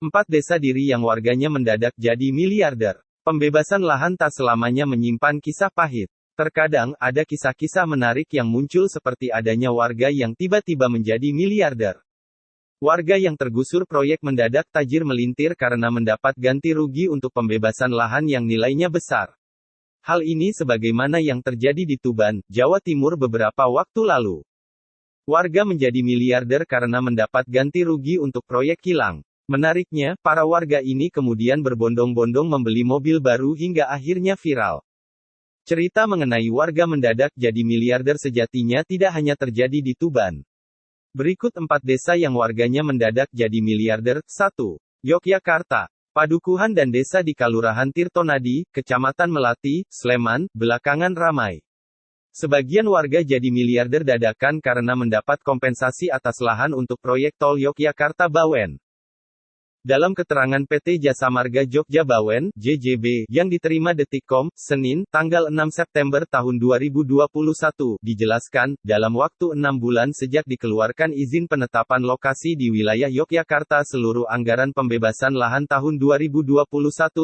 4 desa Diri yang warganya mendadak jadi miliarder. Pembebasan lahan tak selamanya menyimpan kisah pahit. Terkadang, ada kisah-kisah menarik yang muncul seperti adanya warga yang tiba-tiba menjadi miliarder. Warga yang tergusur proyek mendadak tajir melintir karena mendapat ganti rugi untuk pembebasan lahan yang nilainya besar. Hal ini sebagaimana yang terjadi di Tuban, Jawa Timur beberapa waktu lalu. Warga menjadi miliarder karena mendapat ganti rugi untuk proyek kilang. Menariknya, para warga ini kemudian berbondong-bondong membeli mobil baru hingga akhirnya viral. Cerita mengenai warga mendadak jadi miliarder sejatinya tidak hanya terjadi di Tuban. Berikut 4 desa yang warganya mendadak jadi miliarder. 1. Yogyakarta. Padukuhan dan desa di Kalurahan Tirtonadi, Kecamatan Melati, Sleman, belakangan ramai. Sebagian warga jadi miliarder dadakan karena mendapat kompensasi atas lahan untuk proyek tol Yogyakarta-Bawen. Dalam keterangan PT Jasa Marga Jogja Bawen, JJB, yang diterima Detikcom, Senin, tanggal 6 September tahun 2021, dijelaskan, dalam waktu 6 bulan sejak dikeluarkan izin penetapan lokasi di wilayah Yogyakarta seluruh anggaran pembebasan lahan tahun 2021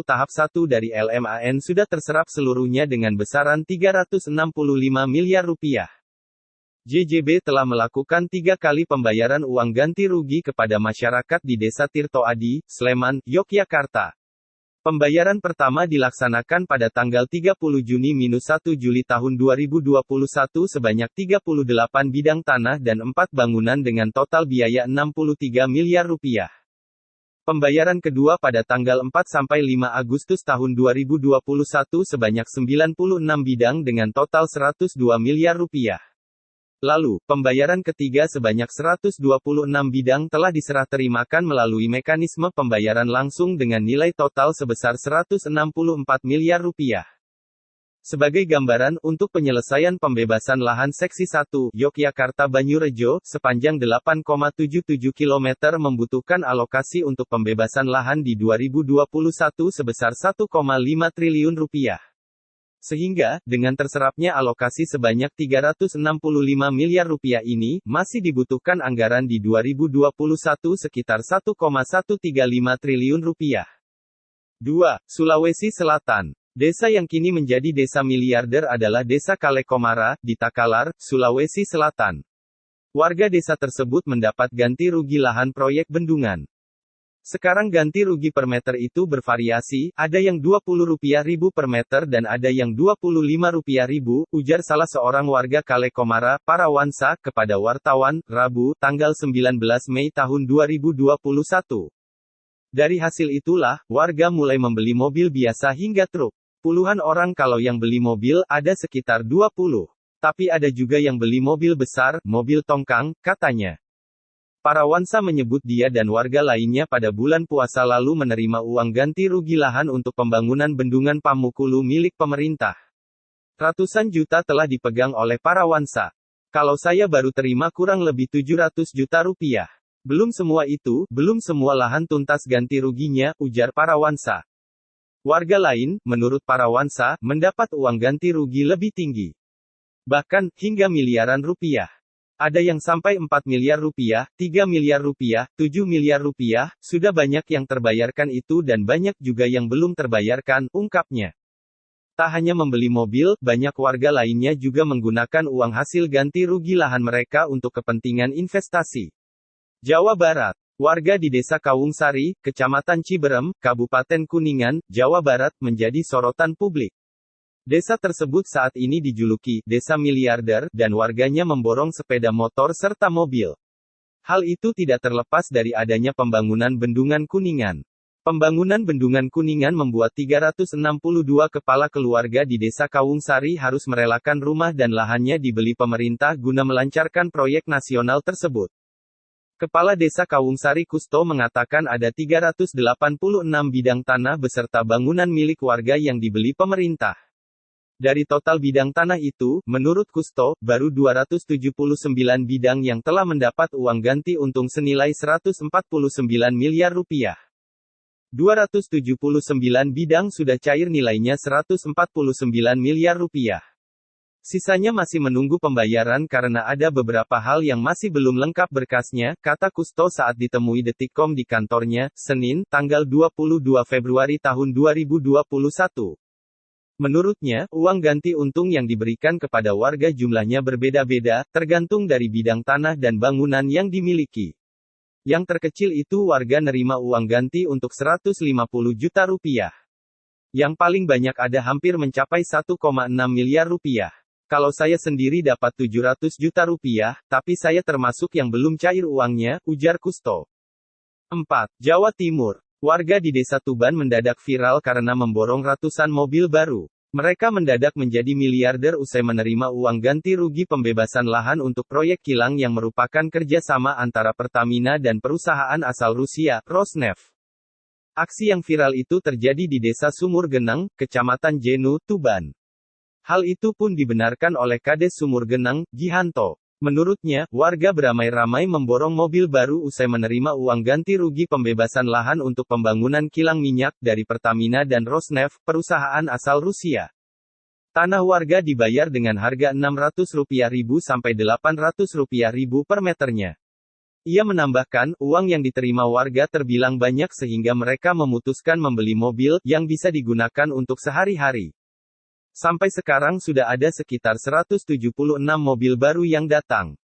tahap 1 dari LMAN sudah terserap seluruhnya dengan besaran Rp365 miliar. JJB telah melakukan 3 kali pembayaran uang ganti rugi kepada masyarakat di Desa Tirtoadi, Sleman, Yogyakarta. Pembayaran pertama dilaksanakan pada tanggal 30 Juni-1 Juli tahun 2021 sebanyak 38 bidang tanah dan 4 bangunan dengan total biaya Rp63 miliar. Pembayaran kedua pada tanggal 4-5 Agustus tahun 2021 sebanyak 96 bidang dengan total Rp102 miliar. Lalu, pembayaran ketiga sebanyak 126 bidang telah diserah terimakan melalui mekanisme pembayaran langsung dengan nilai total sebesar Rp164 miliar. Sebagai gambaran, untuk penyelesaian pembebasan lahan Seksi 1, Yogyakarta-Banyurejo, sepanjang 8,77 km membutuhkan alokasi untuk pembebasan lahan di 2021 sebesar Rp1,5 triliun. Sehingga, dengan terserapnya alokasi sebanyak Rp365 miliar ini, masih dibutuhkan anggaran di 2021 sekitar Rp1,135 triliun. 2. Sulawesi Selatan. Desa yang kini menjadi desa miliarder adalah Desa Kalekomara, di Takalar, Sulawesi Selatan. Warga desa tersebut mendapat ganti rugi lahan proyek bendungan. Sekarang ganti rugi per meter itu bervariasi, ada yang Rp20.000 per meter dan ada yang Rp25.000, ujar salah seorang warga Kalekomara, Parawansa, kepada wartawan, Rabu, tanggal 19 Mei tahun 2021. Dari hasil itulah, warga mulai membeli mobil biasa hingga truk. Puluhan orang kalau yang beli mobil, ada sekitar 20. Tapi ada juga yang beli mobil besar, mobil tongkang, katanya. Parawansa menyebut dia dan warga lainnya pada bulan puasa lalu menerima uang ganti rugi lahan untuk pembangunan bendungan Pamukulu milik pemerintah. Ratusan juta telah dipegang oleh Parawansa. Kalau saya baru terima kurang lebih Rp700 juta. Belum semua itu, belum semua lahan tuntas ganti ruginya, ujar Parawansa. Warga lain, menurut Parawansa, mendapat uang ganti rugi lebih tinggi. Bahkan, hingga miliaran rupiah. Ada yang sampai Rp4 miliar, Rp3 miliar, Rp7 miliar, sudah banyak yang terbayarkan itu dan banyak juga yang belum terbayarkan, ungkapnya. Tak hanya membeli mobil, banyak warga lainnya juga menggunakan uang hasil ganti rugi lahan mereka untuk kepentingan investasi. Jawa Barat. Warga di Desa Kawungsari, Kecamatan Ciberem, Kabupaten Kuningan, Jawa Barat, menjadi sorotan publik. Desa tersebut saat ini dijuluki Desa Miliarder, dan warganya memborong sepeda motor serta mobil. Hal itu tidak terlepas dari adanya pembangunan Bendungan Kuningan. Pembangunan Bendungan Kuningan membuat 362 kepala keluarga di Desa Kawungsari harus merelakan rumah dan lahannya dibeli pemerintah guna melancarkan proyek nasional tersebut. Kepala Desa Kawungsari Kusto mengatakan ada 386 bidang tanah beserta bangunan milik warga yang dibeli pemerintah. Dari total bidang tanah itu, menurut Kusto, baru 279 bidang yang telah mendapat uang ganti untung senilai Rp149 miliar. 279 bidang sudah cair nilainya Rp149 miliar. Sisanya masih menunggu pembayaran karena ada beberapa hal yang masih belum lengkap berkasnya, kata Kusto saat ditemui Detikcom di kantornya, Senin, tanggal 22 Februari tahun 2021. Menurutnya, uang ganti untung yang diberikan kepada warga jumlahnya berbeda-beda, tergantung dari bidang tanah dan bangunan yang dimiliki. Yang terkecil itu warga nerima uang ganti untuk 150 juta rupiah. Yang paling banyak ada hampir mencapai 1,6 miliar rupiah. Kalau saya sendiri dapat 700 juta rupiah, tapi saya termasuk yang belum cair uangnya, ujar Kusto. 4. Jawa Timur. Warga di Desa Tuban mendadak viral karena memborong ratusan mobil baru. Mereka mendadak menjadi miliarder usai menerima uang ganti rugi pembebasan lahan untuk proyek kilang yang merupakan kerjasama antara Pertamina dan perusahaan asal Rusia, Rosneft. Aksi yang viral itu terjadi di Desa Sumur Genang, Kecamatan Jenu, Tuban. Hal itu pun dibenarkan oleh Kades Sumur Genang, Gihanto. Menurutnya, warga beramai-ramai memborong mobil baru usai menerima uang ganti rugi pembebasan lahan untuk pembangunan kilang minyak dari Pertamina dan Rosneft, perusahaan asal Rusia. Tanah warga dibayar dengan harga Rp600.000 sampai Rp800.000 per meternya. Ia menambahkan, uang yang diterima warga terbilang banyak sehingga mereka memutuskan membeli mobil yang bisa digunakan untuk sehari-hari. Sampai sekarang sudah ada sekitar 176 mobil baru yang datang.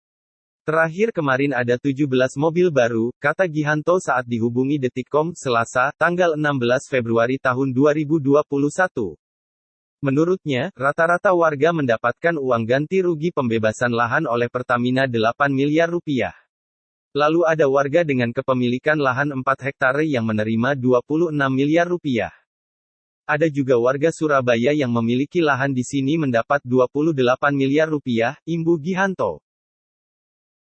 Terakhir kemarin ada 17 mobil baru, kata Gihanto saat dihubungi Detikcom, Selasa, tanggal 16 Februari tahun 2021. Menurutnya, rata-rata warga mendapatkan uang ganti rugi pembebasan lahan oleh Pertamina 8 miliar rupiah. Lalu ada warga dengan kepemilikan lahan 4 hektare yang menerima 26 miliar rupiah. Ada juga warga Surabaya yang memiliki lahan di sini mendapat 28 miliar rupiah, imbu Gihanto.